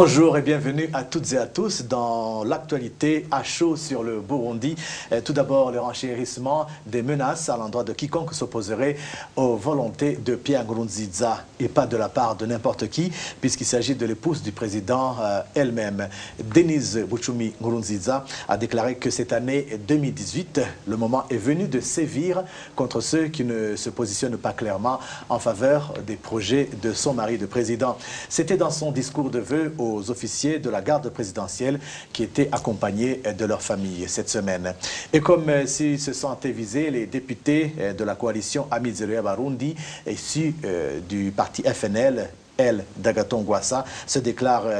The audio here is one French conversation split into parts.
Bonjour et bienvenue à toutes et à tous dans l'actualité à chaud sur le Burundi. Tout d'abord, le renchérissement des menaces à l'endroit de quiconque s'opposerait aux volontés de Pierre Nkurunziza et pas de la part de n'importe qui, puisqu'il s'agit de l'épouse du président elle-même. Denise Buchumi Nkurunziza a déclaré que cette année 2018, le moment est venu de sévir contre ceux qui ne se positionnent pas clairement en faveur des projets de son mari de président. C'était dans son discours de vœux aux officiers de la garde présidentielle qui étaient accompagnés de leur famille cette semaine. Et comme s'ils se sentaient visés, les députés de la coalition Amizero Barundi, issus du parti FNL, d'Agathon Rwasa,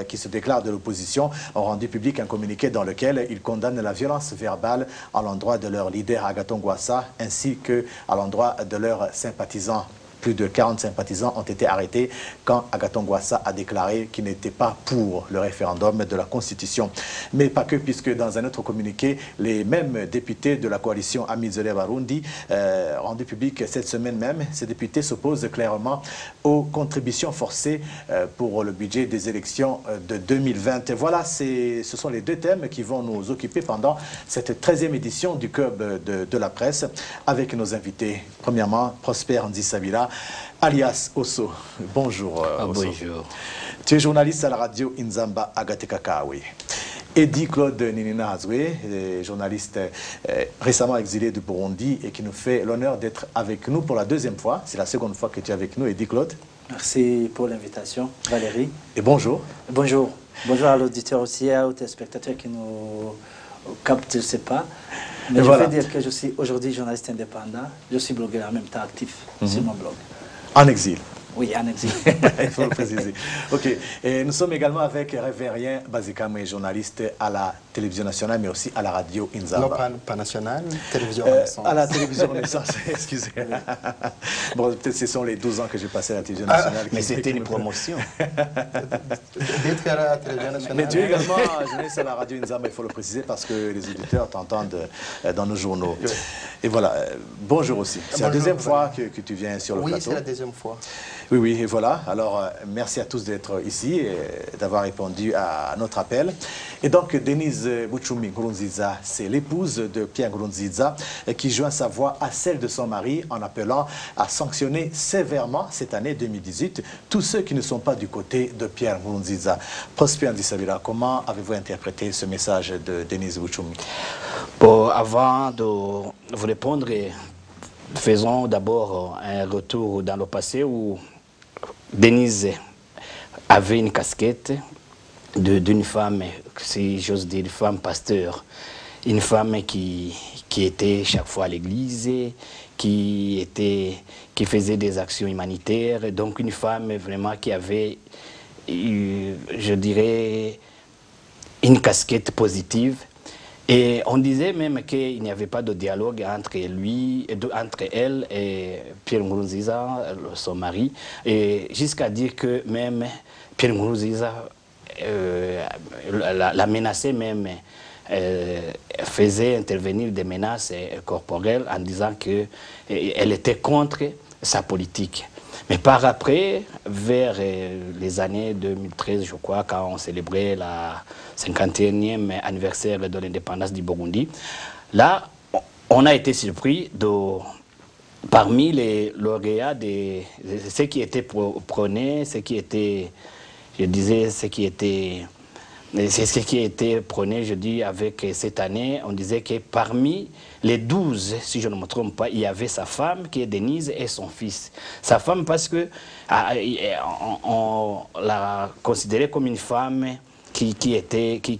qui se déclarent de l'opposition, ont rendu public un communiqué dans lequel ils condamnent la violence verbale à l'endroit de leur leader Agathon Rwasa ainsi qu'à l'endroit de leurs sympathisants. Plus de 40 sympathisants ont été arrêtés quand Agathon Rwasa a déclaré qu'il n'était pas pour le référendum de la Constitution. Mais pas que, puisque dans un autre communiqué, les mêmes députés de la coalition Amizero Barundi, rendu public cette semaine même, ces députés s'opposent clairement aux contributions forcées pour le budget des élections de 2020. Et voilà, ce sont les deux thèmes qui vont nous occuper pendant cette 13e édition du Club de la presse avec nos invités. Premièrement, Prosper Nzisabila, alias Osso. Bonjour. Osso. Bonjour. Tu es journaliste à la radio Inzamba Agatekakawe. Eddy Claude Ninina Hazwe, journaliste récemment exilé du Burundi et qui nous fait l'honneur d'être avec nous pour la deuxième fois. C'est la seconde fois que tu es avec nous, Eddy Claude. Merci pour l'invitation, Valérie. Et bonjour. Bonjour. Bonjour à l'auditeur aussi, aux téléspectateurs qui nous captent, je ne sais pas. Mais je vais dire que je suis aujourd'hui journaliste indépendant. Je suis blogueur en même temps actif sur mon blog. En exil. Oui, en exil. Il faut le préciser. OK. Et nous sommes également avec Révérien Bazikame, journaliste à la télévision nationale, mais aussi à la radio Inzamba. Non, pas nationale, télévision Renaissance. À la télévision Renaissance, excusez. Bon, peut-être ce sont les 12 ans que j'ai passé à la télévision nationale. Mais c'était une promotion. D'être à la télévision nationale. Mais tu es également journaliste à la radio Inzamba, il faut le préciser, parce que les auditeurs t'entendent dans nos journaux. Oui. Et voilà. Bonjour aussi. C'est la deuxième fois que tu viens sur le plateau. Oui, c'est la deuxième fois. Oui, oui, et voilà. Alors, merci à tous d'être ici et d'avoir répondu à notre appel. Et donc, Denise Buchumi Nkurunziza, c'est l'épouse de Pierre Nkurunziza qui joint sa voix à celle de son mari en appelant à sanctionner sévèrement cette année 2018 tous ceux qui ne sont pas du côté de Pierre Nkurunziza. Prosper Nzisabila, comment avez-vous interprété ce message de Denise Buchumi? Bon, avant de vous répondre, faisons d'abord un retour dans le passé où Denise avait une casquette d'une femme, si j'ose dire, une femme pasteur, une femme qui était chaque fois à l'église, qui faisait des actions humanitaires, donc une femme vraiment qui avait, je dirais, une casquette positive. Et on disait même qu'il n'y avait pas de dialogue entre elle et Pierre Nkurunziza, son mari, et jusqu'à dire que même Pierre Nkurunziza la menaçait même, faisait intervenir des menaces corporelles en disant qu'elle était contre sa politique. Mais par après, vers les années 2013, je crois, quand on célébrait la 51e anniversaire de l'indépendance du Burundi, là, on a été surpris parmi les lauréats, ceux qui étaient prônés, ceux qui étaient, je disais, ce qui était prôné, je dis, avec cette année, on disait que parmi les 12, si je ne me trompe pas, il y avait sa femme, qui est Denise, et son fils. Sa femme, parce que on l'a considérée comme une femme qui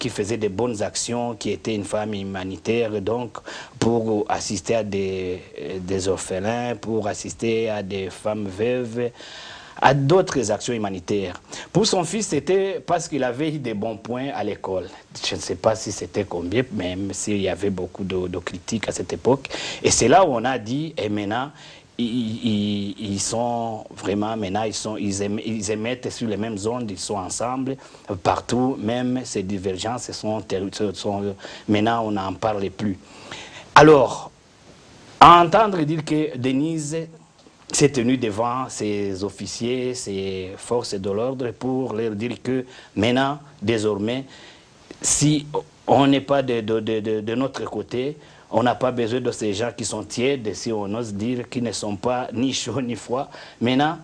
faisait de bonnes actions, qui était une femme humanitaire, donc pour assister à des orphelins, pour assister à des femmes veuves, à d'autres actions humanitaires. Pour son fils, c'était parce qu'il avait eu des bons points à l'école. Je ne sais pas si c'était combien, même s'il y avait beaucoup de critiques à cette époque. Et c'est là où on a dit, et maintenant, ils sont vraiment, maintenant, ils émettent sur les mêmes ondes, ils sont ensemble, partout, même ces divergences maintenant, on n'en parle plus. Alors, à entendre dire que Denise s'est tenu devant ses officiers, ses forces de l'ordre pour leur dire que maintenant, désormais, si on n'est pas de notre côté, on n'a pas besoin de ces gens qui sont tièdes, si on ose dire, qui ne sont pas ni chauds ni froids. Maintenant,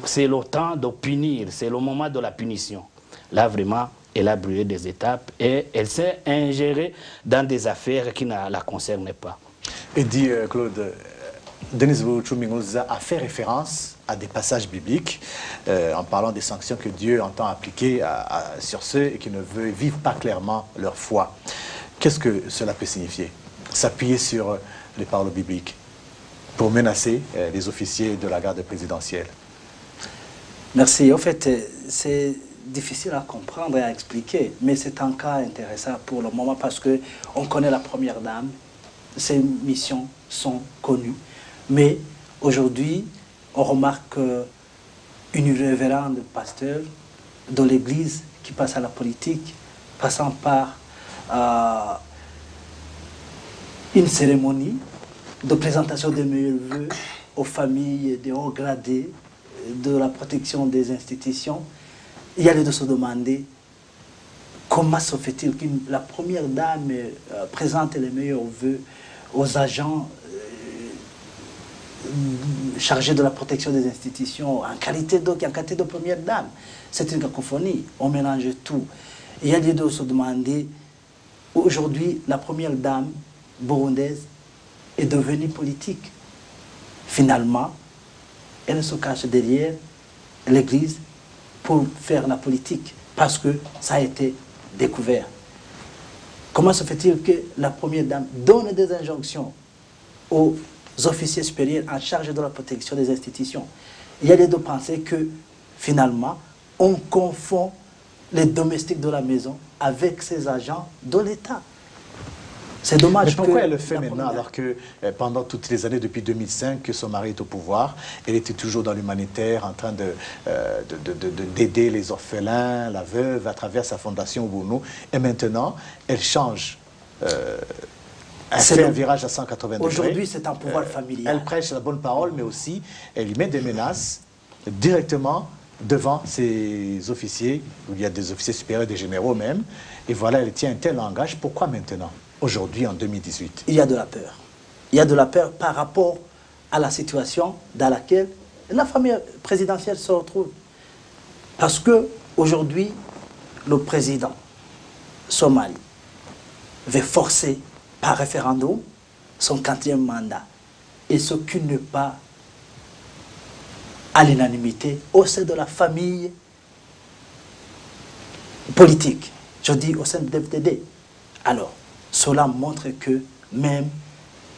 c'est le temps de punir, c'est le moment de la punition. Là, vraiment, elle a brûlé des étapes et elle s'est ingérée dans des affaires qui ne la concernaient pas. Et dit Claude, Denis Bouchoumingoza a fait référence à des passages bibliques en parlant des sanctions que Dieu entend appliquer sur ceux qui ne vivent pas clairement leur foi. Qu'est-ce que cela peut signifier? S'appuyer sur les paroles bibliques pour menacer les officiers de la garde présidentielle. Merci. En fait, c'est difficile à comprendre et à expliquer, mais c'est un cas intéressant pour le moment parce qu'on connaît la première dame, ses missions sont connues. Mais aujourd'hui, on remarque une révérende pasteur de l'Église qui passe à la politique, passant par une cérémonie de présentation des meilleurs vœux aux familles des hauts gradés, de la protection des institutions. Il y a lieu de se demander comment se fait-il que la première dame présente les meilleurs vœux aux agents chargés de la protection des institutions en qualité de première dame. C'est une cacophonie, on mélange tout. Il y a lieu de se demander, aujourd'hui, la première dame burundaise est devenue politique. Finalement, elle se cache derrière l'Église pour faire la politique, parce que ça a été découvert. Comment se fait-il que la première dame donne des injonctions aux officiers supérieurs en charge de la protection des institutions? Il y a lieu de penser que, finalement, on confond les domestiques de la maison avec ces agents de l'État. C'est dommage. Mais pourquoi elle le fait maintenant alors que pendant toutes les années, depuis 2005, que son mari est au pouvoir, elle était toujours dans l'humanitaire en train d'aider les orphelins, la veuve, à travers sa fondation Ubuntu, et maintenant, elle change. Elle fait un virage à 180 degrés. Aujourd'hui, c'est un pouvoir familial. Elle prêche la bonne parole, mais aussi, elle lui met des menaces directement devant ses officiers, où il y a des officiers supérieurs, des généraux même, et voilà, elle tient un tel langage. Pourquoi maintenant, aujourd'hui, en 2018? Il y a de la peur. Il y a de la peur par rapport à la situation dans laquelle la famille présidentielle se retrouve. Parce que aujourd'hui, le président somali veut forcer par référendum son 4e mandat, et ce qui n'est pas à l'unanimité au sein de la famille politique. Je dis au sein de l'FDD. Alors, cela montre que même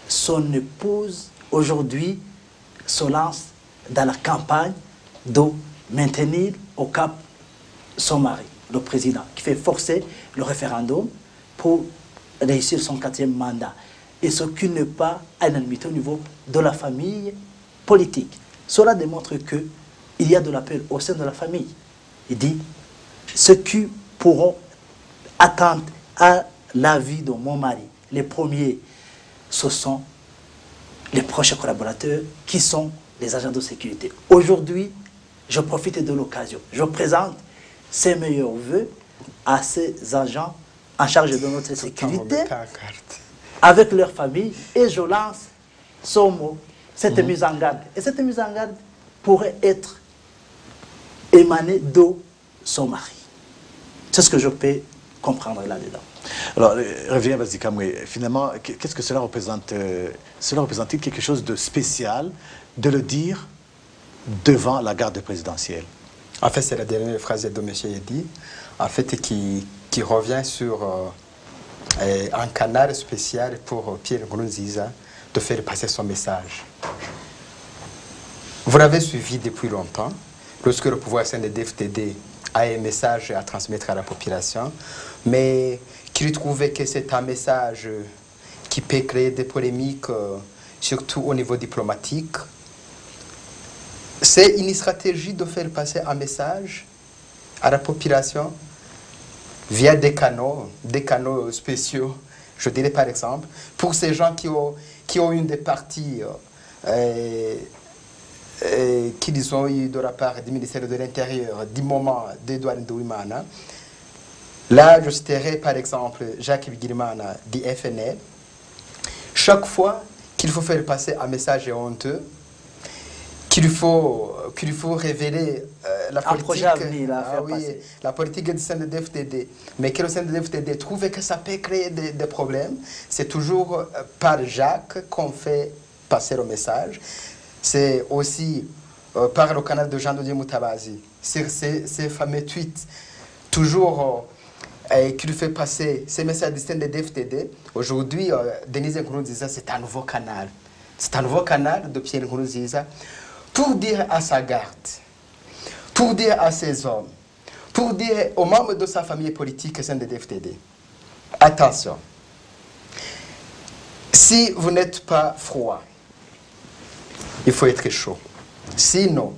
son épouse, aujourd'hui, se lance dans la campagne de maintenir au cap son mari, le président, qui fait forcer le référendum pour réussir son 4e mandat. Et ce qui n'est pas à l'unanimité au niveau de la famille politique. Cela démontre qu'il y a de la peur au sein de la famille. Il dit, ceux qui pourront attendre à la vie de mon mari, les premiers, ce sont les proches collaborateurs qui sont les agents de sécurité. Aujourd'hui, je profite de l'occasion. Je présente ces meilleurs vœux à ces agents en charge de notre sécurité, avec leur famille, et je lance ce mot, cette mise en garde. Et cette mise en garde pourrait être émanée de son mari. C'est ce que je peux comprendre là-dedans. Alors, reviens, vas-y, Kamwe. Finalement, qu'est-ce que cela représente? Cela représente-t-il quelque chose de spécial de le dire devant la garde présidentielle? En fait, c'est la dernière phrase de M. Yedi, en fait, qui revient sur un canal spécial pour Pierre Nkurunziza de faire passer son message. Vous l'avez suivi depuis longtemps, lorsque le pouvoir CNDD-FDD a un message à transmettre à la population, mais qu'il trouvait que c'est un message qui peut créer des polémiques, surtout au niveau diplomatique. C'est une stratégie de faire passer un message à la population via des canaux spéciaux, je dirais par exemple, pour ces gens qui ont une des parties qu'ils ont eu de la part du ministère de l'Intérieur, du moment d'Edouard Ndouimana. Là, je citerai par exemple Jacques Bigirimana du FNL. Chaque fois qu'il faut faire passer un message honteux, qu'il faut révéler la politique, la politique du sein de DFTD, mais que le sein de DFTD trouve que ça peut créer des problèmes, c'est toujours par Jacques qu'on fait passer le message. C'est aussi par le canal de Jean-Dodier Moutabazi, sur ces fameux tweets, toujours qu'il fait passer ces messages du sein de DFTD. Aujourd'hui, Denise Nkurunziza, c'est un nouveau canal. C'est un nouveau canal de Pierre Nkurunziza pour dire à sa garde, pour dire à ses hommes, pour dire aux membres de sa famille politique sein de DFTD, attention, si vous n'êtes pas froid, il faut être chaud. Sinon,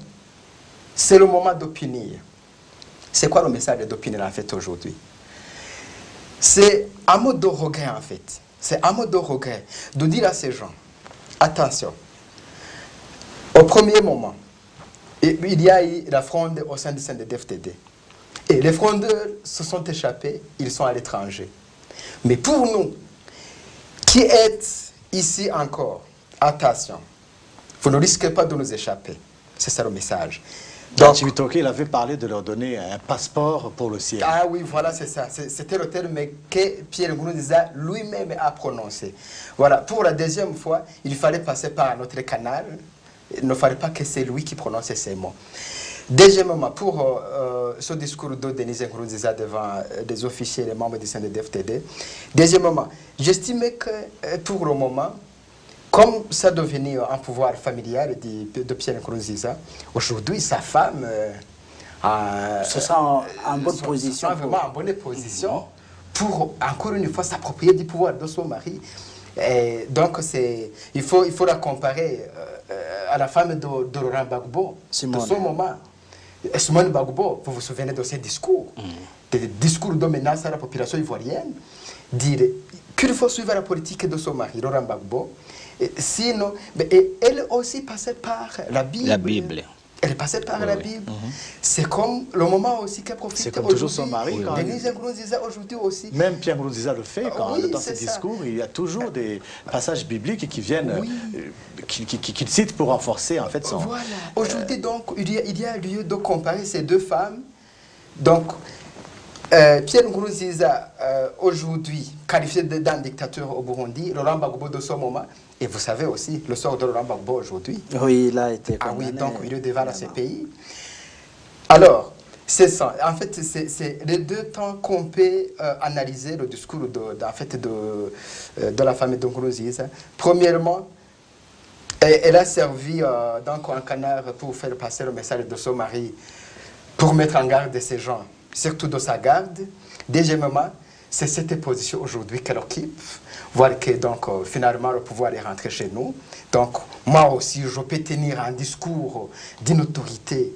c'est le moment d'opiner. C'est quoi le message d'opiner en fait aujourd'hui? C'est un mot de regret en fait. C'est un mot de regret de dire à ces gens, attention, au premier moment, il y a eu la fronde au sein du sein de DFTD. Et les frondeurs se sont échappés, ils sont à l'étranger. Mais pour nous, qui êtes ici encore, attention, vous ne risquez pas de nous échapper. C'est ça le message. Donc, il avait parlé de leur donner un passeport pour le ciel. Ah oui, voilà, c'est ça. C'était le terme que Pierre Nkurunziza lui-même a prononcé. Voilà, pour la deuxième fois, il fallait passer par notre canal. Il ne fallait pas que c'est lui qui prononçait ces mots. Deuxièmement, pour ce discours de Denise Nkurunziza devant des officiers et les membres du sein de DFTD, deuxièmement, j'estimais que pour le moment, comme ça devenu un pouvoir familial de Pierre Nkurunziza, aujourd'hui, sa femme se sent en bonne position. Vraiment en bonne position pour, encore une fois, s'approprier du pouvoir de son mari. Et donc, il faut la comparer à la femme de Laurent Gbagbo, de son moment. Simone Gbagbo, vous vous souvenez de ses discours, des discours de menace à la population ivoirienne, dire qu'il faut suivre la politique de son mari, Laurent Gbagbo. Sinon, elle aussi passait par la Bible. La Bible. Elle est passée par la Bible. C'est comme le moment aussi qu'elle profite. C'est comme toujours son mari. Denise Nkurunziza aujourd'hui aussi. Même Pierre Nkurunziza le fait quand dans ses discours, il y a toujours des passages bibliques qui viennent, qu'il cite pour renforcer en fait son... Voilà. Aujourd'hui donc, il y a lieu de comparer ces deux femmes. Donc, Pierre Nkurunziza aujourd'hui qualifié d'un dictateur au Burundi, Laurent Gbagbo de ce moment. Et vous savez aussi le sort de Laurent Gbagbo aujourd'hui. Oui, il a été condamné. Ah oui, donc il devant ces pays. Alors, c'est ça. En fait, c'est les deux temps qu'on peut analyser le discours de la famille de Nkurunziza. Premièrement, elle a servi donc un canard pour faire passer le message de son mari, pour mettre en garde ces gens, surtout de sa garde. Deuxièmement, c'est cette position aujourd'hui qu'elle occupe, voir que donc, finalement le pouvoir est rentré chez nous. Donc moi aussi, je peux tenir un discours d'une autorité,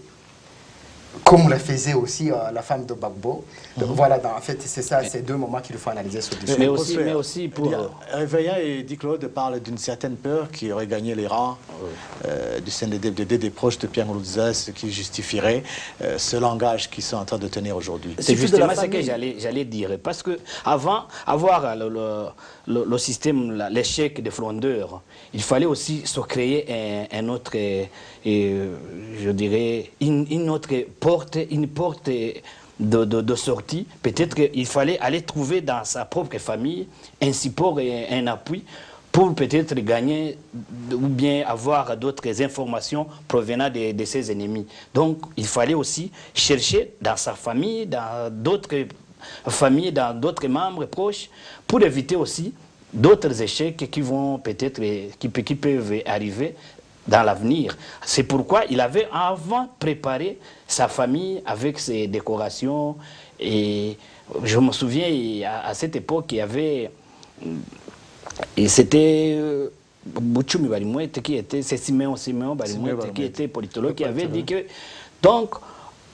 comme le faisait aussi la femme de Gbagbo. Voilà, en fait, c'est ça, ces deux moments qu'il faut analyser ce discours. Mais aussi pour... Réveillant et dit Claude parle d'une certaine peur qui aurait gagné les rangs du CNDD, des proches de Pierre Nkurunziza, ce qui justifierait ce langage qu'ils sont en train de tenir aujourd'hui. C'est justement ce que j'allais dire. Parce que avant avoir le système, l'échec des frondeurs, il fallait aussi se créer un autre, je dirais, une autre porte, de sortie. Peut-être qu'il fallait aller trouver dans sa propre famille un support et un appui pour peut-être gagner ou bien avoir d'autres informations provenant de ses ennemis. Donc, il fallait aussi chercher dans sa famille, dans d'autres familles, dans d'autres membres proches, pour éviter aussi d'autres échecs qui vont peut-être, qui peuvent arriver dans l'avenir. C'est pourquoi il avait avant préparé sa famille avec ses décorations. Et je me souviens, à cette époque, il y avait... Et c'était Bouchoumi Balimouette qui était... C'est Siméon Balimouette qui était politologue, qui avait dit que... Donc,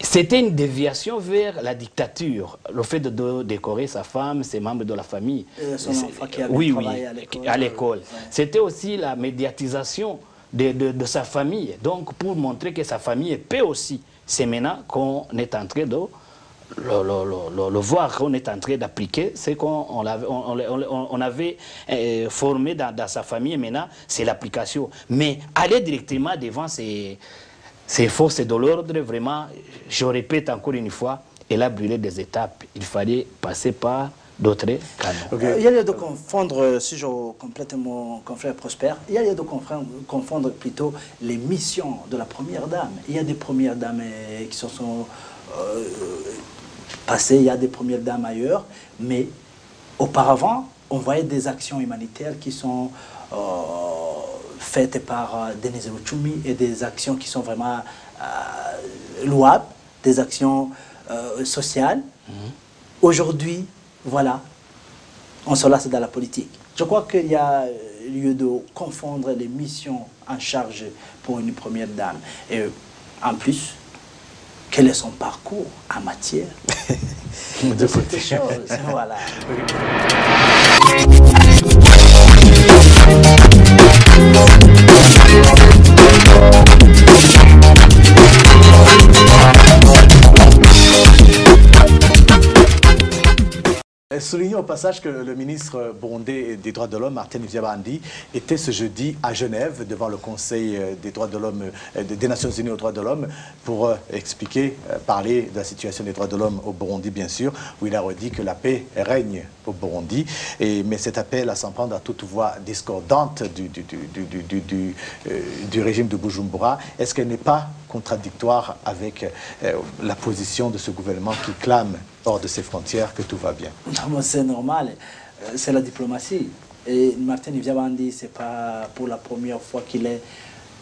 c'était une déviation vers la dictature, le fait de décorer sa femme, ses membres de la famille. Son enfant qui avait travaillé à l'école. C'était aussi la médiatisation de sa famille. Donc, pour montrer que sa famille peut aussi, c'est maintenant qu'on est en train de le voir, qu'on est en train d'appliquer, c'est qu'on avait formé dans sa famille, et maintenant, c'est l'application. Mais aller directement devant ces forces de l'ordre, vraiment, je répète encore une fois, elle a brûlé des étapes. Il fallait passer par d'autres canaux. Okay. Il y a lieu de confondre, si je complète mon confrère Prosper, il y a lieu de confondre plutôt les missions de la première dame. Il y a des premières dames qui se sont passées, il y a des premières dames ailleurs, mais auparavant, on voyait des actions humanitaires qui sont faites par Denise Uchumi et des actions qui sont vraiment louables, des actions sociales. Aujourd'hui, voilà, on se lasse dans la politique. Je crois qu'il y a lieu de confondre les missions en charge pour une première dame. Et en plus, quel est son parcours en matière de cette chose? Voilà. Soulignons au passage que le ministre burundais des droits de l'homme, Martin Vyabandi, était ce jeudi à Genève devant le Conseil des droits de l'homme, des Nations Unies aux droits de l'homme pour expliquer, parler de la situation des droits de l'homme au Burundi, bien sûr, où il a redit que la paix règne au Burundi. Mais cet appel à s'en prendre à toute voix discordante du régime de Bujumbura, est-ce qu'elle n'est pas contradictoire avec la position de ce gouvernement qui clame hors de ses frontières que tout va bien? Non, c'est normal, c'est la diplomatie. Et Martin Vyabandi, ce n'est pas pour la première fois qu'il est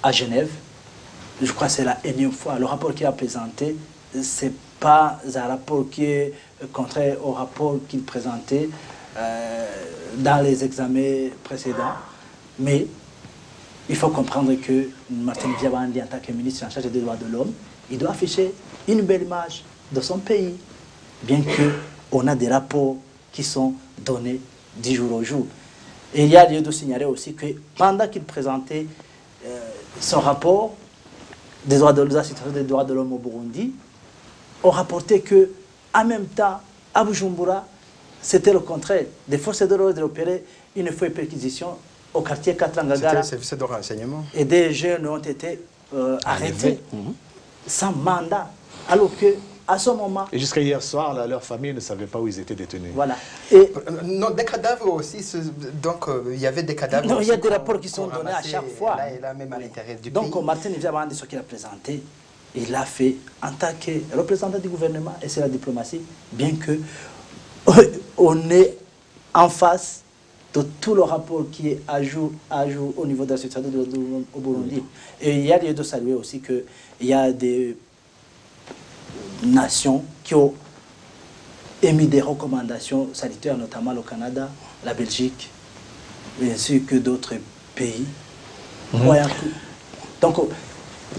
à Genève. Je crois que c'est la énième fois. Le rapport qu'il a présenté, ce n'est pas un rapport qui est contraire au rapport qu'il présentait dans les examens précédents. Mais il faut comprendre que Martin Vyabandi, en tant que ministre en charge des droits de l'homme, il doit afficher une belle image de son pays, bien qu'on a des rapports qui sont donnés du jour au jour. Et il y a lieu de signaler aussi que pendant qu'il présentait son rapport des droits de la situation des droits de l'homme au Burundi, on rapportait que en même temps, à Bujumbura, c'était le contraire. Des forces de l'ordre opéraient une fois perquisition au quartier Katrangagara. C'était le service de renseignement. Et des jeunes ont été arrêtés sans mandat. Alors que à ce moment... Et jusqu'à hier soir, là, leur famille ne savait pas où ils étaient détenus. Voilà. Et non, des cadavres aussi, donc il y avait des cadavres. Non, il y a des rapports qui sont donnés à chaque fois. Là et là, même à l'intérieur du donc, pays. Martin Vyabandi, ce qu'il a présenté, il l'a fait en tant que représentant du gouvernement, et c'est la diplomatie, bien que on est en face de tout le rapport qui est à jour au niveau de la situation au Burundi. Et il y a lieu de saluer aussi qu'il y a des nations qui ont émis des recommandations sanitaires, notamment le Canada, la Belgique, ainsi que d'autres pays. Donc,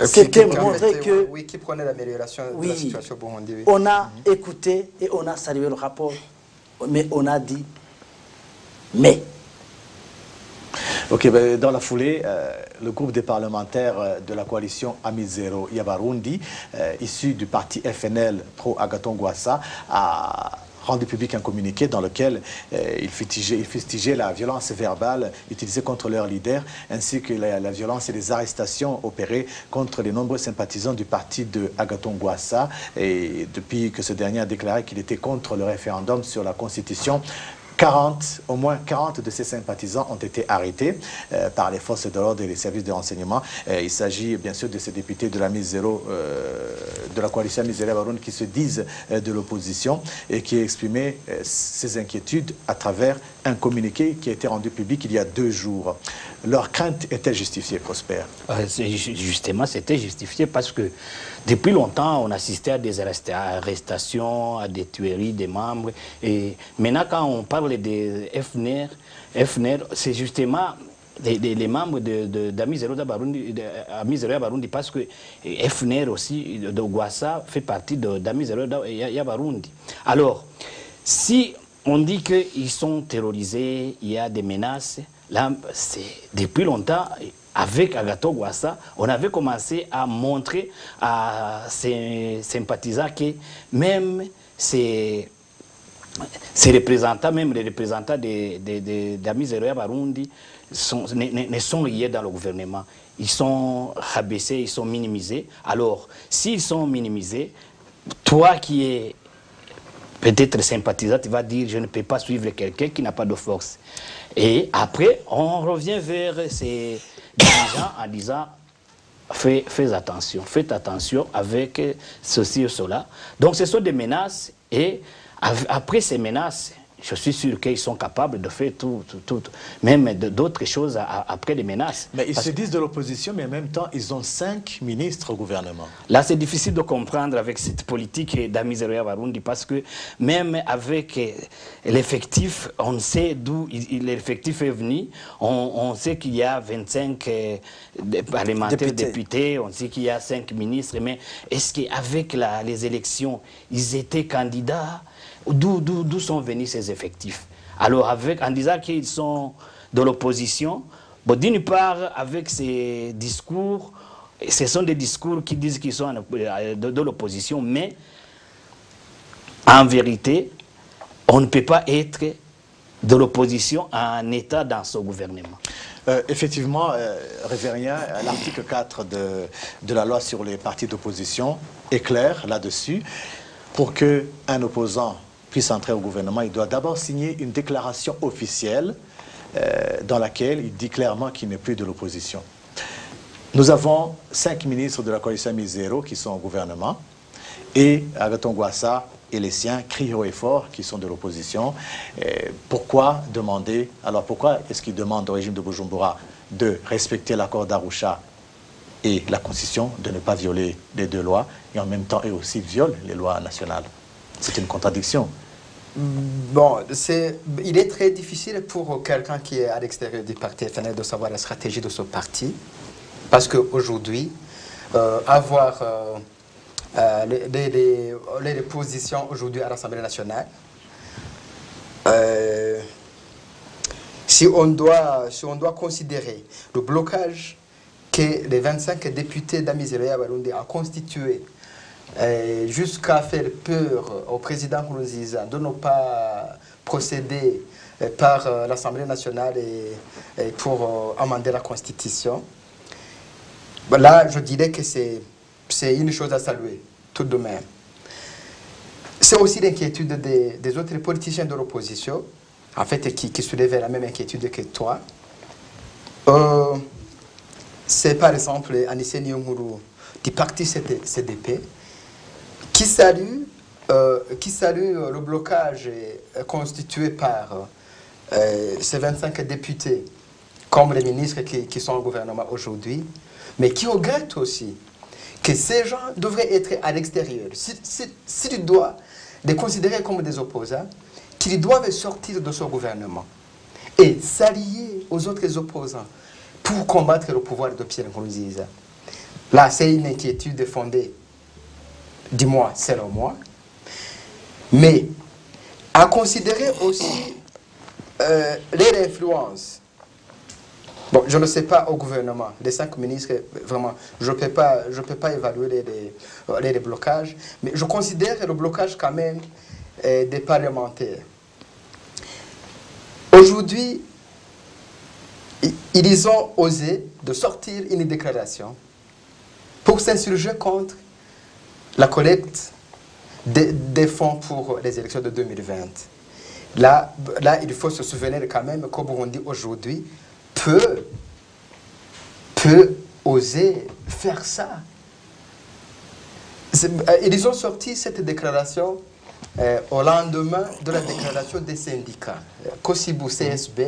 c'était montrer que... Oui, qui prenait l'amélioration de la situation au Burundi. Oui. On a écouté et on a salué le rapport, mais on a dit mais. Ok, ben, dans la foulée, le groupe des parlementaires de la coalition Amizero Yabarundi, issu du parti FNL pro-Agathon Rwasa, a rendu public un communiqué dans lequel il fustigeait la violence verbale utilisée contre leur leader, ainsi que la violence et les arrestations opérées contre les nombreux sympathisants du parti de Agathon Rwasa, et depuis que ce dernier a déclaré qu'il était contre le référendum sur la Constitution. Au moins 40 de ces sympathisants ont été arrêtés par les forces de l'ordre et les services de renseignement. Il s'agit bien sûr de ces députés de la de la coalition Amizero Yabarundi qui se disent de l'opposition et qui exprimaient ces inquiétudes à travers un communiqué qui a été rendu public il y a 2 jours. Leur crainte était justifiée, Prosper? Justement, c'était justifié parce que depuis longtemps, on assistait à des arrestations, à des tueries des membres. Et maintenant, quand on parle des FNR, c'est justement les membres d'Amizero Yabarundi, parce que FNR aussi, de Rwasa, fait partie d'Amizero Yabarundi. Alors, si on dit qu'ils sont terrorisés, il y a des menaces, là, depuis longtemps, avec Agathon Rwasa, on avait commencé à montrer à ses sympathisants que même ces représentants, même les représentants d'Amizero Barundi ne sont liés dans le gouvernement. Ils sont rabaissés, ils sont minimisés. Alors, s'ils sont minimisés, toi qui es peut-être sympathisant, tu vas dire je ne peux pas suivre quelqu'un qui n'a pas de force. Et après, on revient vers ces dirigeants en disant faites attention avec ceci et cela. Donc ce sont des menaces et après ces menaces, je suis sûr qu'ils sont capables de faire même d'autres choses après les menaces. Mais ils se disent de l'opposition, mais en même temps, ils ont 5 ministres au gouvernement. Là, c'est difficile de comprendre avec cette politique d'Amizero Barundi parce que même avec l'effectif, on sait d'où l'effectif est venu. On sait qu'il y a 25 parlementaires, députés, on sait qu'il y a 5 ministres, mais est-ce qu'avec les élections, ils étaient candidats? D'où sont venus ces effectifs? Alors, en disant qu'ils sont de l'opposition, bon, d'une part, avec ces discours, ce sont des discours qui disent qu'ils sont de l'opposition, mais en vérité, on ne peut pas être de l'opposition à un État dans ce gouvernement. Effectivement, Révérien, l'article 4 de la loi sur les partis d'opposition est clair là-dessus. Pour qu'un opposant puisse entrer au gouvernement, il doit d'abord signer une déclaration officielle dans laquelle il dit clairement qu'il n'est plus de l'opposition. Nous avons 5 ministres de la coalition Amizero qui sont au gouvernement et Agathon Rwasa et les siens crient haut et fort qui sont de l'opposition. Pourquoi demander, alors pourquoi est-ce qu'ils demandent au régime de Bujumbura de respecter l'accord d'Arusha et la Constitution, de ne pas violer les 2 lois, et en même temps, eux aussi violent les lois nationales? C'est une contradiction. Bon, il est très difficile pour quelqu'un qui est à l'extérieur du parti FNL de savoir la stratégie de ce parti, parce qu'aujourd'hui, avoir les positions aujourd'hui à l'Assemblée nationale, si on doit considérer le blocage que les 25 députés d'Amizero Barundi ont constitué jusqu'à faire peur au président Nkurunziza de ne pas procéder par l'Assemblée nationale et pour amender la Constitution, là, je dirais que c'est une chose à saluer, tout de même. C'est aussi l'inquiétude des autres politiciens de l'opposition, en fait, qui soulèvent la même inquiétude que toi. C'est par exemple Anissé Niyonkuru du parti CDP qui salue le blocage constitué par ces 25 députés comme les ministres qui sont au gouvernement aujourd'hui, mais qui regrette aussi que ces gens devraient être à l'extérieur. Si tu dois les considérer comme des opposants, qu'ils doivent sortir de ce gouvernement et s'allier aux autres opposants pour combattre le pouvoir de Pierre Nkurunziza. Là, c'est une inquiétude fondée, dis-moi, selon moi. Mais à considérer aussi leur influence. Bon, je ne sais pas au gouvernement, les 5 ministres, vraiment, je ne peux pas évaluer les blocages, mais je considère le blocage quand même des parlementaires. Aujourd'hui, ils ont osé de sortir une déclaration pour s'insurger contre la collecte des fonds pour les élections de 2020. Là, il faut se souvenir quand même qu'au Burundi aujourd'hui peut oser faire ça. Ils ont sorti cette déclaration au lendemain de la déclaration des syndicats, Kosibu CSB,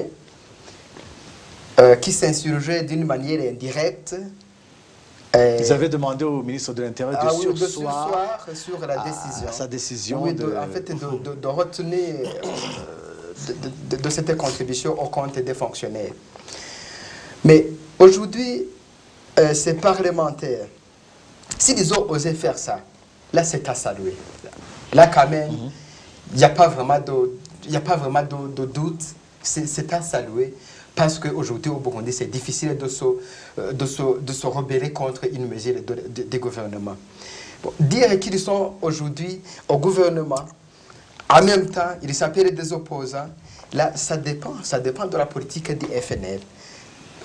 qui s'insurgeait d'une manière indirecte. Ils avaient demandé au ministre de l'Intérieur de surseoir sur la décision. Sa décision. Oui, de retenir de cette contribution au compte des fonctionnaires. Mais aujourd'hui, ces parlementaires, s'ils ont osé faire ça, là c'est à saluer. Là quand même, il n'y a pas vraiment de doute, c'est à saluer. parce qu'aujourd'hui au Burundi, c'est difficile de se rebeller contre une mesure des gouvernements. Bon, dire qu'ils sont aujourd'hui au gouvernement, en même temps, ils s'appellent des opposants, là, ça dépend de la politique du FNL.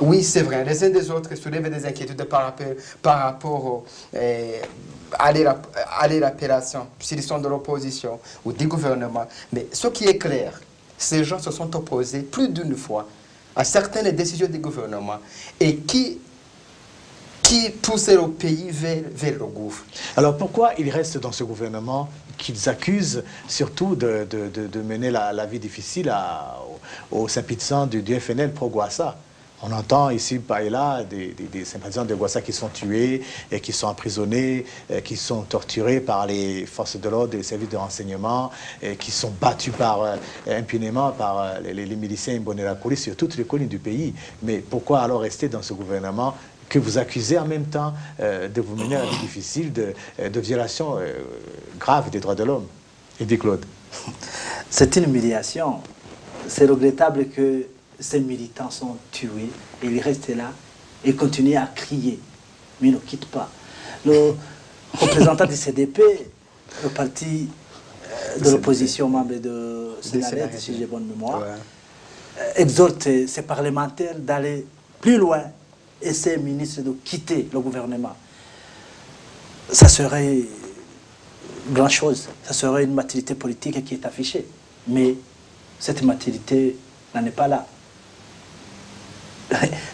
Oui, c'est vrai, les uns des autres soulèvent des inquiétudes par rapport à l'appellation, s'ils sont de l'opposition ou du gouvernement. Mais ce qui est clair, ces gens se sont opposés plus d'une fois à certaines décisions du gouvernement et qui poussaient le pays vers le gouffre. Alors pourquoi ils restent dans ce gouvernement qu'ils accusent surtout de mener la vie difficile aux sympathisants du FNL pro-Gwassa? On entend ici, par là, des sympathisants de Gwassa qui sont tués, et qui sont emprisonnés, qui sont torturés par les forces de l'ordre et les services de renseignement, et qui sont battus impunément par les miliciens Imbonerakure sur toutes les collines du pays. Mais pourquoi alors rester dans ce gouvernement que vous accusez en même temps de vous mener à la vie difficile, de violations graves des droits de l'homme? Eddy Claude. C'est une humiliation. C'est regrettable que ces militants sont tués et ils restent là et continuent à crier, mais ils ne quittent pas. Le représentant du CDP, le parti de l'opposition, membre de Sénat, si j'ai bonne mémoire, exhorte ses parlementaires d'aller plus loin et ses ministres de quitter le gouvernement. Ça serait grand chose, ça serait une maturité politique qui est affichée. Mais cette maturité n'en est pas là.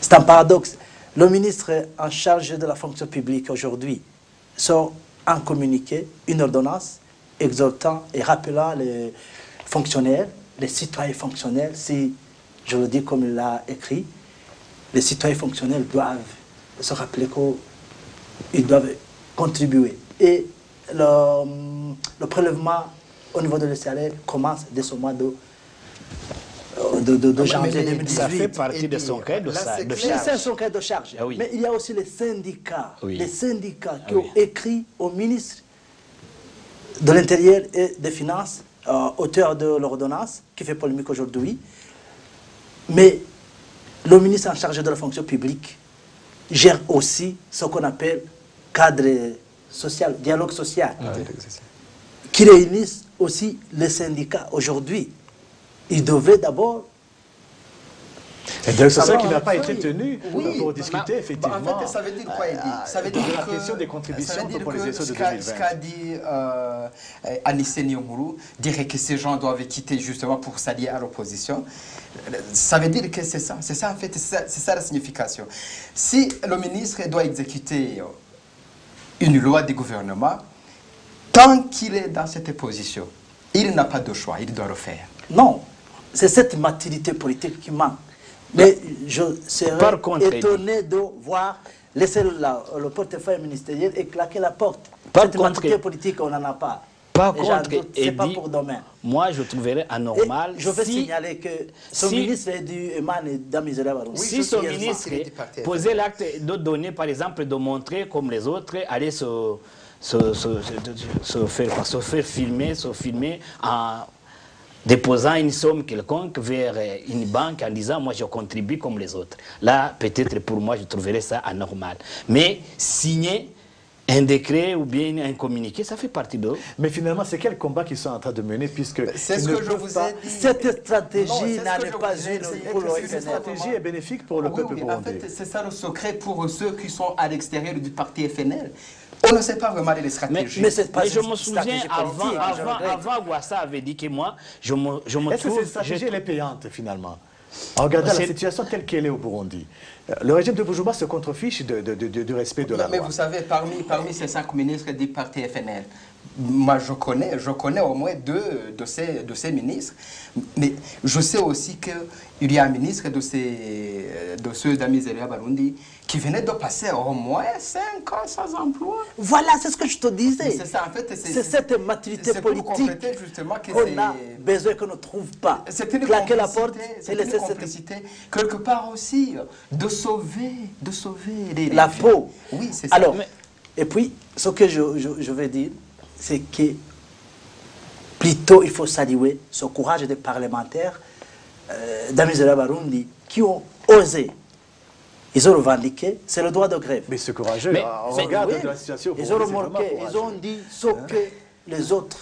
C'est un paradoxe. Le ministre en charge de la fonction publique aujourd'hui sort en communiqué une ordonnance exhortant et rappelant les fonctionnaires, les citoyens fonctionnaires, si je le dis comme il l'a écrit, les citoyens fonctionnels doivent se rappeler qu'ils doivent contribuer. Et le prélèvement au niveau de le salaire commence dès ce mois de janvier 2018. Ça fait partie de son cahier de charge. C'est son cahier de charge. Ah oui. Mais il y a aussi les syndicats, oui. Qui ont écrit au ministre de l'Intérieur et des Finances, auteur de l'ordonnance, qui fait polémique aujourd'hui. Mais le ministre en charge de la fonction publique gère aussi ce qu'on appelle cadre social, dialogue social, qui réunissent aussi les syndicats aujourd'hui. Il devait d'abord... Et donc c'est ça qui n'a pas été tenu pour discuter effectivement. En fait, ça veut dire quoi, Eddy? Ça veut dire de la question des contributions pour les élections de 2020. Ce qu'a dit Anissé Niyonkuru, dirait que ces gens doivent quitter justement pour s'allier à l'opposition. Ça veut dire que c'est ça. C'est ça en fait, c'est ça la signification. Si le ministre doit exécuter une loi du gouvernement, tant qu'il est dans cette position, il n'a pas de choix, il doit le faire. Non, c'est cette maturité politique qui manque. Mais je serais étonné de voir laisser le portefeuille ministériel et claquer la porte. Cette maturité politique, on n'en a pas. Par contre, c'est pas pour demain. Moi, je trouverais anormal. Et je veux signaler que son ministre est du Eman d'Amizera Barou. Si son ministre posait l'acte de donner, par exemple, de montrer comme les autres, aller se faire filmer en déposant une somme quelconque vers une banque en disant « moi je contribue comme les autres ». Là, peut-être pour moi, je trouverais ça anormal. Mais signer un décret ou bien un communiqué, ça fait partie d'eux. Mais finalement, c'est quel combat qu'ils sont en train de mener puisque... C'est ce que je vous ai dit. Cette stratégie n'en est pas une pour le Cette stratégie est bénéfique pour le peuple burundais. En fait, c'est ça le secret pour ceux qui sont à l'extérieur du parti FNL. On ne sait pas vraiment les stratégies. Mais c'est pas je me souviens, avant Gwassa avait dit que moi, je me Est-ce que cette stratégie elle est payante finalement? En regardant la situation telle qu'elle est au Burundi, le régime de Bujumbura se contrefiche du respect de la loi. Mais vous savez, parmi ces 5 ministres du parti FNL, moi je connais au moins 2 de ces ministres, mais je sais aussi qu'il y a un ministre de ceux d'Amizera Barundi qui venait de passer au moins 5 ans sans emploi. Voilà, c'est ce que je te disais. C'est ça, en fait. C'est cette maturité politique qu'on a besoin qu'on ne trouve pas. C'est une claquer la porte et laisser cette complicité. Quelque part aussi, de sauver la peau. Oui, c'est ça. Alors, et puis, ce que je veux dire, c'est que plutôt il faut saluer ce courage des parlementaires d'Amizera Barundi qui ont osé. Ils ont revendiqué, c'est le droit de grève. Mais c'est courageux, Mais- on mais regarde oui, de la situation. ils ont Burundi, c'est remorqué, vraiment ils ont courageux. dit ce que les autres.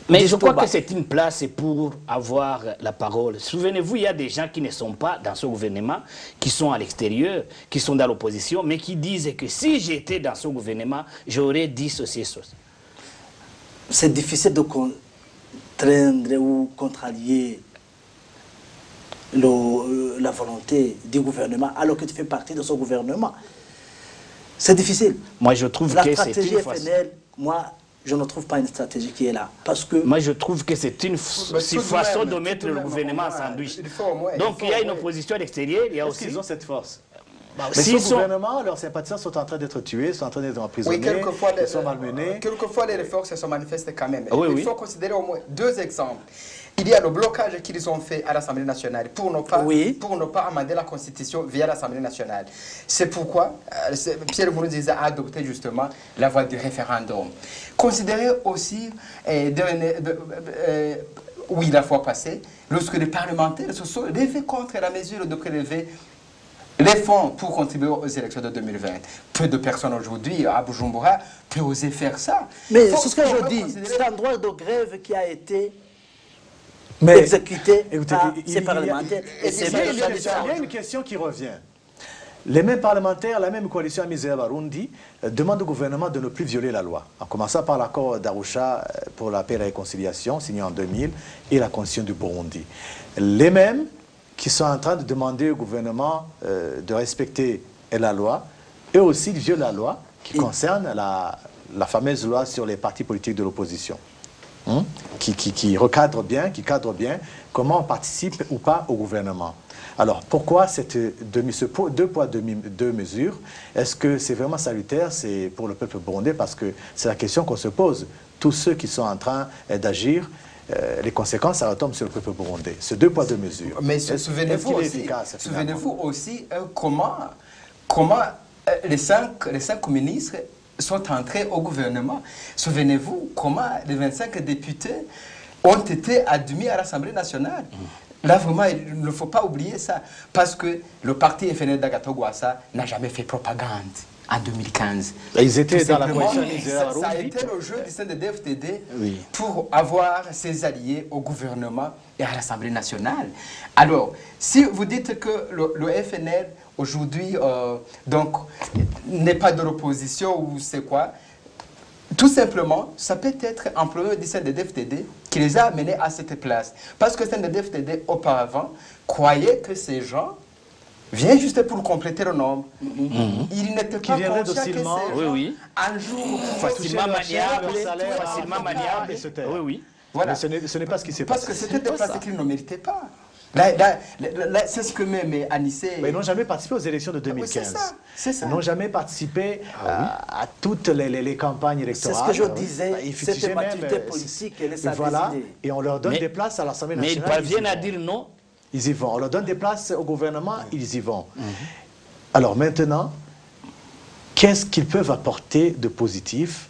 Mais Disent je crois au bas. que c'est une place pour avoir la parole. Souvenez-vous, il y a des gens qui ne sont pas dans ce gouvernement, qui sont à l'extérieur, qui sont dans l'opposition, mais qui disent que si j'étais dans ce gouvernement, j'aurais dit ceci, ceci. C'est difficile de contraindre ou contrarier la volonté du gouvernement alors que tu fais partie de ce gouvernement. C'est difficile. Moi, je trouve La que c'est stratégie une façon. FNL, moi, je ne trouve pas une stratégie qui est là. Parce que Moi, je trouve que c'est une Mais façon tout de de même, mettre tout de le même, gouvernement en au moins, sandwich. il faut au moins- Donc, il il y a faut une au moins- opposition à l'extérieur, il y a Est-ce aussi... qu'ils ont cette force? Mais S'ils ce sont- gouvernement, leurs sympathisants sont en train d'être tués, sont en train d'être emprisonnés, Oui, quelquefois, ils sont malmenés. quelquefois les forces se manifestent quand même. Oui, Il oui. faut considérer au moins deux exemples. Il y a le blocage qu'ils ont fait à l'Assemblée nationale pour ne pas amender la Constitution via l'Assemblée nationale. C'est pourquoi Pierre Nkurunziza a adopté justement la voie du référendum. Considérez aussi, oui, la fois passée, lorsque les parlementaires se sont levés contre la mesure de prélever les fonds pour contribuer aux élections de 2020. Peu de personnes aujourd'hui à Bujumbura peuvent oser faire ça. mais Faut- c'est ce que faut je dis, considérer- c'est un droit de grève qui a été Mais exécuté écoutez, par il y ces a- parlementaires. Et c'est il y a bien une question qui revient. Les mêmes parlementaires, la même coalition Amizera Barundi demande au gouvernement de ne plus violer la loi, en commençant par l'accord d'Arusha pour la paix et la réconciliation signé en 2000 et la constitution du Burundi. Les mêmes qui sont en train de demander au gouvernement de respecter la loi et aussi de violer la loi qui concerne la fameuse loi sur les partis politiques de l'opposition. Qui cadre bien comment on participe ou pas au gouvernement. Alors, pourquoi ce deux poids, deux mesures? Est-ce que c'est vraiment salutaire? C'est pour le peuple burundais, parce que c'est la question qu'on se pose. Tous ceux qui sont en train d'agir, les conséquences, ça retombe sur le peuple burundais. Ce deux poids, deux mesures. Mais Est-ce souvenez-vous qu'il est aussi, efficace, finalement? comment les cinq ministres sont entrés au gouvernement. Souvenez-vous comment les 25 députés ont été admis à l'Assemblée nationale. Là, vraiment, il ne faut pas oublier ça. Parce que le parti FNL d'Agatogwassa n'a jamais fait propagande en 2015. Ils étaient Tout dans la simplement, coalition Amizera ça a Barundi. été le jeu du CNDD-FDD Oui. pour avoir ses alliés au gouvernement et à l'Assemblée nationale. Alors, si vous dites que le FNL, aujourd'hui, donc, n'est pas de l'opposition ou c'est quoi, tout simplement, ça peut être un problème du CNDD-FDD qui les a amenés à cette place. Parce que le CNDD-FDD, auparavant, croyait que ces gens viennent juste pour compléter le nombre. Ils n'étaient Qui pas viendraient conscients que ces docilement. gens, Oui, oui. un jour, Facilement leur chair, maniable, leur salaire, facilement leur maniable. et se taire. Oui, oui. Voilà. Mais ce n'est pas ce qui s'est Parce passé. que c'était des pas places ça. qu'ils ne méritaient pas. Là, c'est ce que même Anissé... Mais ils n'ont jamais participé aux élections de oui, 2015. c'est ça. Ils n'ont jamais participé à toutes les campagnes C'est électorales. ce que je disais, Ils cette fustigeaient même, maturité politique, elle est voilà, décidée. et on leur donne Mais- des places à l'Assemblée Mais ils nationale. parviennent y à vont. dire non. Ils y vont. On leur donne des places au gouvernement, ils y vont. Alors maintenant, qu'est-ce qu'ils peuvent apporter de positif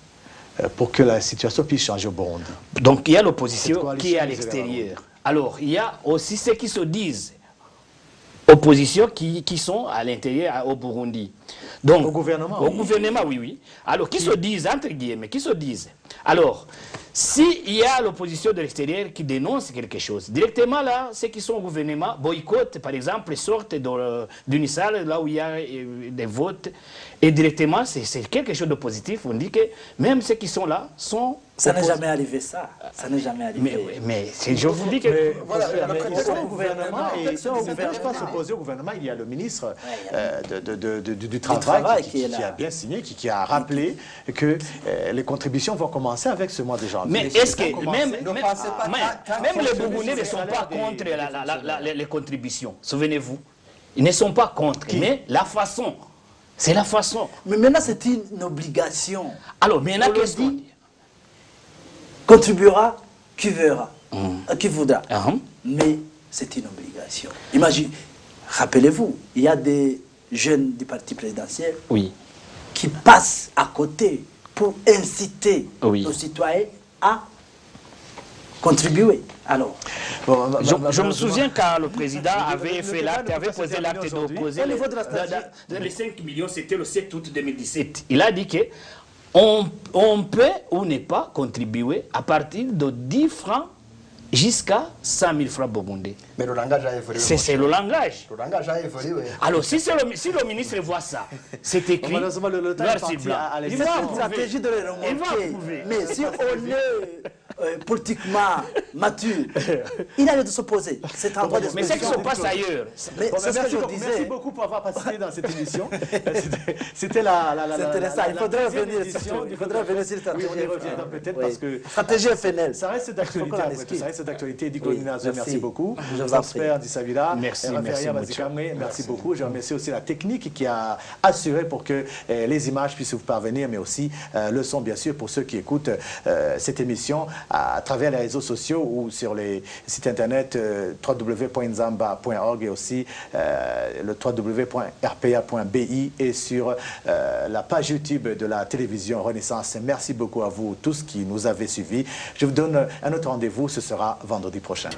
pour que la situation puisse changer au Burundi? Donc il y a Cette l'opposition coalition qui est à Amizera l'extérieur. Alors il y a aussi ceux qui se disent opposition qui sont à l'intérieur au Burundi. Donc, Au gouvernement, Au oui. gouvernement, oui, oui. Alors qui se disent, entre guillemets, qui se disent. Alors, s'il y a l'opposition de l'extérieur qui dénonce quelque chose, directement là, ceux qui sont au gouvernement boycottent, par exemple, sortent d'une salle là où il y a des votes, et directement, c'est quelque chose de positif. On dit que même ceux qui sont là sont... Ça n'est opposés. jamais arrivé, ça. Ça n'est jamais arrivé. Mais je vous dis que... Mais, Voilà, mais le ils sont au président gouvernement et ils au ne peuvent pas gouvernement. s'opposer au gouvernement. Il y a le ministre du travail Travail qui est qui là. a bien signé, qui a rappelé que les contributions vont commencer avec ce mois de janvier. Mais est-ce que même Ne pensez pas même les fonctionner Burundais sur ne les sont salaires pas des contre fonctionnaires. les contributions? Souvenez-vous. Ils ne sont pas contre, mais la façon. C'est la façon. Mais maintenant, c'est une obligation. Alors, maintenant, On le qu'est-ce qu'on dit. dit? Contribuera qui verra, qui voudra. Uhum. Mais c'est une obligation. Imagine, rappelez-vous, il y a des jeunes du parti présidentiel Oui. qui passent à côté pour inciter Oui. nos citoyens à contribuer. Alors, Bon, Je me souviens quand le président avait fait l'acte, avait posé l'acte d'opposer au niveau de la stratégie, les 5 millions, c'était le 7 août 2017. Il a dit que on peut ou ne pas contribuer à partir de 10 francs jusqu'à 100 000 francs burundais. Mais le langage a évolué. C'est le langage. Le langage a évolué. Alors, si le ministre voit ça, c'est écrit. Malheureusement, le temps est parti à c'est l'exception. une stratégie de les Il va remonter. prouver. Mais si on est politiquement mature, il a lieu de s'opposer. C'est un droit Mais c'est d'expression. qui se passe ailleurs. Mais Bon, c'est ce que je merci disais. beaucoup pour avoir participé dans cette émission. C'était la C'est intéressant. Il faudrait deuxième revenir édition. sur il faudrait revenir sur Oui, on y stratégie. reviendra peut-être Oui. parce que Stratégie FNL. ça reste d'actualité. Faut qu'on la Après tout, esquive. ça reste d'actualité. Dico Oui, Minazo, merci beaucoup. Je vous en prie. Prosper Dissavira, Merci, Rafaria merci, Bazikamwe, merci beaucoup. Je remercie aussi la technique qui a assuré pour que les images puissent vous parvenir, mais aussi le son, bien sûr, pour ceux qui écoutent cette émission à travers les réseaux sociaux ou sur les sites internet www.nzamba.org et aussi le www.rpa.bi et sur la page YouTube de la télévision Renaissance. Merci beaucoup à vous tous qui nous avez suivis. Je vous donne un autre rendez-vous, ce sera vendredi prochain.